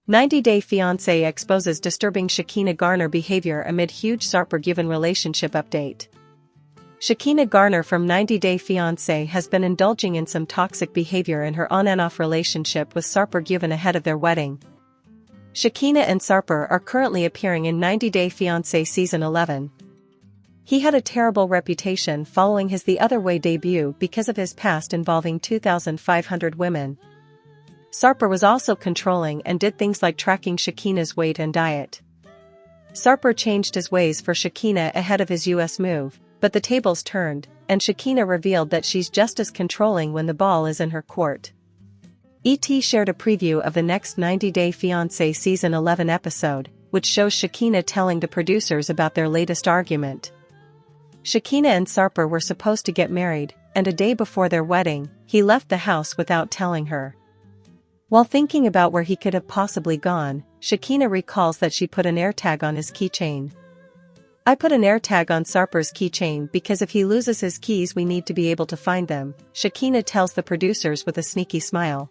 90-Day Fiance exposes disturbing Shekinah Garner behavior amid huge Sarper-Given relationship update. Shekinah Garner from 90-Day Fiance has been indulging in some toxic behavior in her on and off relationship with Sarper-Given ahead of their wedding. Shekinah and Sarper are currently appearing in 90-Day Fiance Season 11. He had a terrible reputation following his The Other Way debut because of his past involving 2,500 women. Sarper was also controlling and did things like tracking Shekinah's weight and diet. Sarper changed his ways for Shekinah ahead of his US move, but the tables turned, and Shekinah revealed that she's just as controlling when the ball is in her court. ET shared a preview of the next 90-Day Fiancé Season 11 episode, which shows Shekinah telling the producers about their latest argument. Shekinah and Sarper were supposed to get married, and a day before their wedding, he left the house without telling her. While thinking about where he could have possibly gone, Shekinah recalls that she put an AirTag on his keychain. "I put an AirTag on Sarper's keychain because if he loses his keys we need to be able to find them," Shekinah tells the producers with a sneaky smile.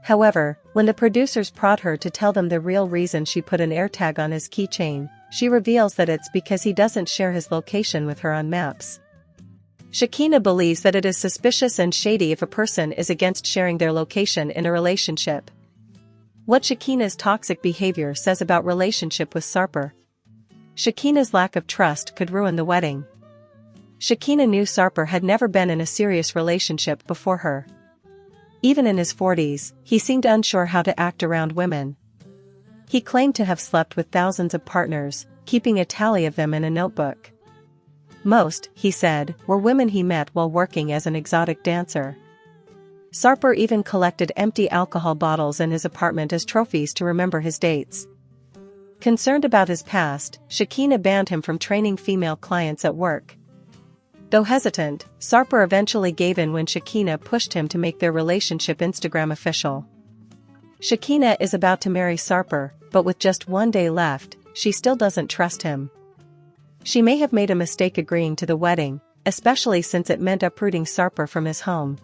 However, when the producers prod her to tell them the real reason she put an AirTag on his keychain, she reveals that it's because he doesn't share his location with her on maps. Shekinah believes that it is suspicious and shady if a person is against sharing their location in a relationship. What Shekinah's toxic behavior says about relationship with Sarper. Shekinah's lack of trust could ruin the wedding. Shekinah knew Sarper had never been in a serious relationship before her. Even in his 40s, he seemed unsure how to act around women. He claimed to have slept with thousands of partners, keeping a tally of them in a notebook. Most, he said, were women he met while working as an exotic dancer. Sarper even collected empty alcohol bottles in his apartment as trophies to remember his dates. Concerned about his past, Shekinah banned him from training female clients at work. Though hesitant, Sarper eventually gave in when Shekinah pushed him to make their relationship Instagram official. Shekinah is about to marry Sarper, but with just one day left, she still doesn't trust him. She may have made a mistake agreeing to the wedding, especially since it meant uprooting Sarper from his home.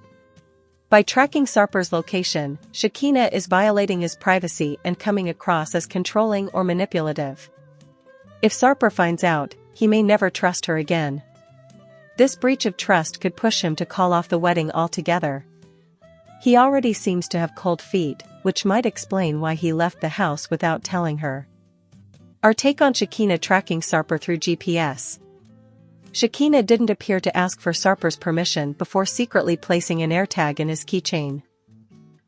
By tracking Sarper's location, Shekinah is violating his privacy and coming across as controlling or manipulative. If Sarper finds out, he may never trust her again. This breach of trust could push him to call off the wedding altogether. He already seems to have cold feet, which might explain why he left the house without telling her. Our take on Shekinah tracking Sarper through GPS. Shekinah didn't appear to ask for Sarper's permission before secretly placing an AirTag in his keychain.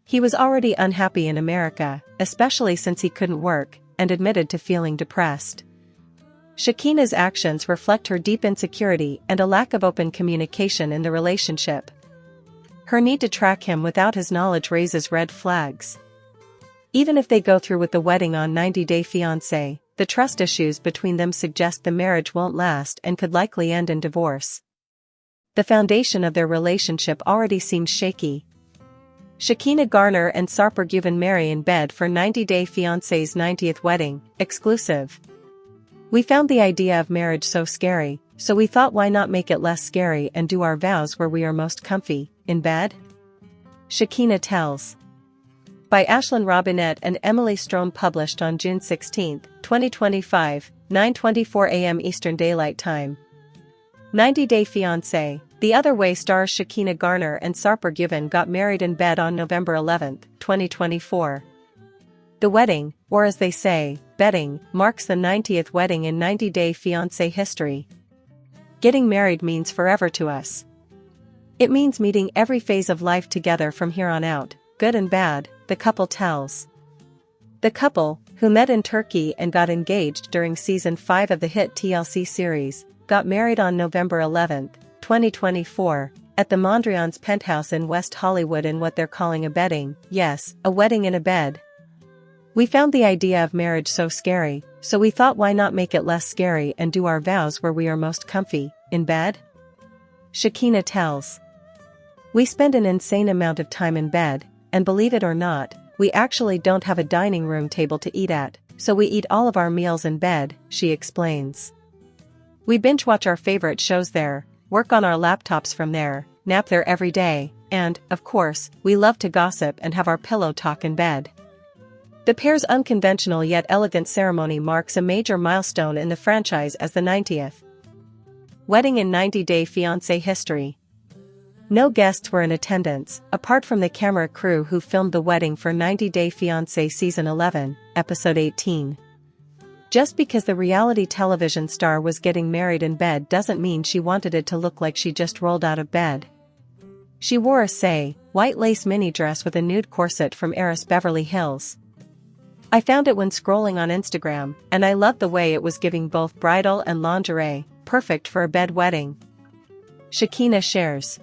He was already unhappy in America, especially since he couldn't work, and admitted to feeling depressed. Shekinah's actions reflect her deep insecurity and a lack of open communication in the relationship. Her need to track him without his knowledge raises red flags. Even if they go through with the wedding on 90-Day Fiancé, the trust issues between them suggest the marriage won't last and could likely end in divorce. The foundation of their relationship already seems shaky. Shekinah Garner and Sarper-Given marry in bed for 90-Day Fiancé's 90th wedding, exclusive. "We found the idea of marriage so scary, so we thought why not make it less scary and do our vows where we are most comfy, in bed?" Shekinah tells. By Ashlyn Robinette and Emily Strome, published on June 16, 2025, 9:24 a.m. Eastern Daylight Time. 90-Day Fiancé, The Other Way stars Shekinah Garner and Sarper-Given got married in bed on November 11, 2024. The wedding, or as they say, bedding, marks the 90th wedding in 90-Day Fiancé history. Getting married means forever to us. It means meeting every phase of life together from here on out, good and bad, the couple tells. The couple, who met in Turkey and got engaged during Season 5 of the hit TLC series, got married on November 11, 2024, at the Mondrian's penthouse in West Hollywood in what they're calling a bedding, yes, a wedding in a bed. "We found the idea of marriage so scary, so we thought why not make it less scary and do our vows where we are most comfy, in bed?" Shekinah tells. "We spend an insane amount of time in bed, and believe it or not, we actually don't have a dining room table to eat at, so we eat all of our meals in bed," she explains. "We binge watch our favorite shows there, work on our laptops from there, nap there every day, and, of course, we love to gossip and have our pillow talk in bed." The pair's unconventional yet elegant ceremony marks a major milestone in the franchise as the 90th wedding in 90 Day Fiancé history. No guests were in attendance, apart from the camera crew who filmed the wedding for 90 Day Fiancé Season 11, Episode 18. Just because the reality television star was getting married in bed doesn't mean she wanted it to look like she just rolled out of bed. She wore a white lace mini dress with a nude corset from heiress Beverly Hills. I found it when scrolling on Instagram, and I loved the way it was giving both bridal and lingerie, perfect for a bed wedding. Shekinah shares.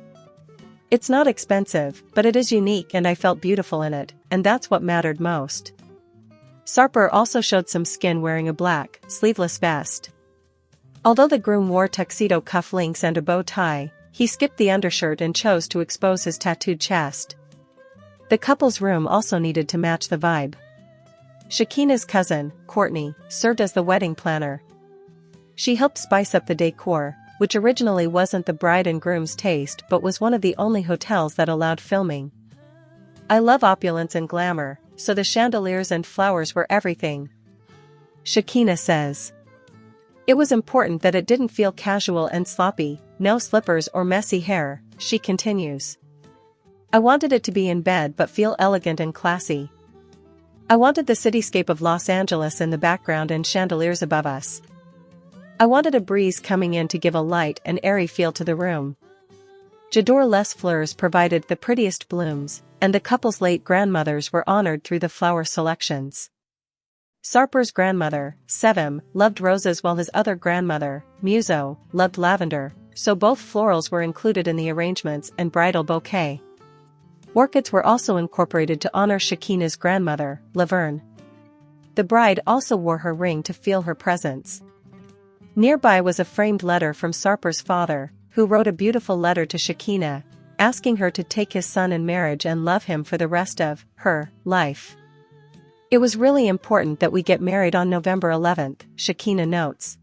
It's not expensive, but it is unique and I felt beautiful in it, and that's what mattered most. Sarper also showed some skin wearing a black, sleeveless vest. Although the groom wore tuxedo cufflinks and a bow tie, he skipped the undershirt and chose to expose his tattooed chest. The couple's room also needed to match the vibe. Shekinah's cousin, Courtney, served as the wedding planner. She helped spice up the decor, which originally wasn't the bride and groom's taste but was one of the only hotels that allowed filming. I love opulence and glamour, so the chandeliers and flowers were everything. Shekinah says. It was important that it didn't feel casual and sloppy, no slippers or messy hair, she continues. I wanted it to be in bed but feel elegant and classy. I wanted the cityscape of Los Angeles in the background and chandeliers above us. I wanted a breeze coming in to give a light and airy feel to the room. J'adore les fleurs provided the prettiest blooms, and the couple's late grandmothers were honored through the flower selections. Sarper's grandmother, Sevim, loved roses while his other grandmother, Muzo, loved lavender, so both florals were included in the arrangements and bridal bouquet. Orchids were also incorporated to honor Shekinah's grandmother, Laverne. The bride also wore her ring to feel her presence. Nearby was a framed letter from Sarper's father, who wrote a beautiful letter to Shekinah, asking her to take his son in marriage and love him for the rest of her life. It was really important that we get married on November 11th, Shekinah notes.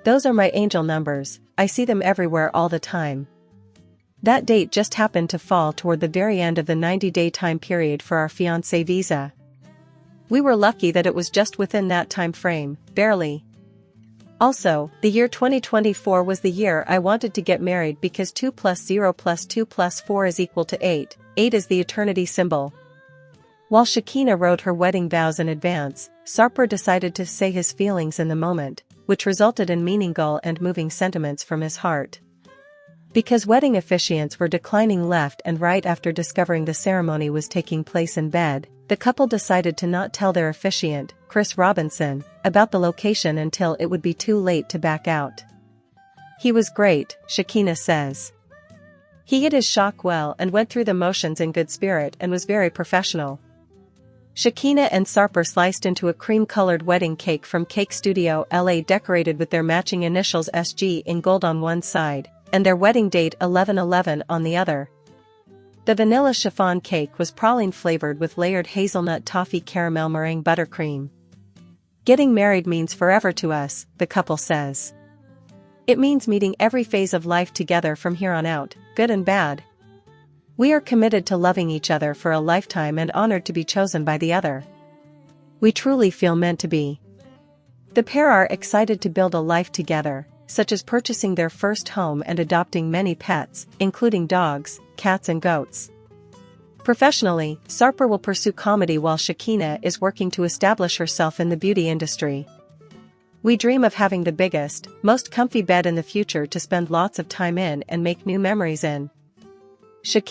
Those are my angel numbers, I see them everywhere all the time. That date just happened to fall toward the very end of the 90-day time period for our fiancé visa. We were lucky that it was just within that time frame, barely. Also, the year 2024 was the year I wanted to get married because 2 plus 0 plus 2 plus 4 is equal to 8. 8 is the eternity symbol. While Shekinah wrote her wedding vows in advance, Sarper decided to say his feelings in the moment, which resulted in meaningful and moving sentiments from his heart. Because wedding officiants were declining left and right after discovering the ceremony was taking place in bed, the couple decided to not tell their officiant, Chris Robinson, about the location until it would be too late to back out. He was great, Shekinah says. He hid his shock well and went through the motions in good spirit and was very professional. Shekinah and Sarper sliced into a cream-colored wedding cake from Cake Studio LA decorated with their matching initials SG in gold on one side, and their wedding date 11/11 on the other. The vanilla chiffon cake was praline flavored with layered hazelnut toffee caramel meringue buttercream. Getting married means forever to us, the couple says. It means meeting every phase of life together from here on out, good and bad. We are committed to loving each other for a lifetime and honored to be chosen by the other. We truly feel meant to be. The pair are excited to build a life together, such as purchasing their first home and adopting many pets, including dogs, cats and goats. Professionally, Sarper will pursue comedy while Shekinah is working to establish herself in the beauty industry. We dream of having the biggest, most comfy bed in the future to spend lots of time in and make new memories in. Shekinah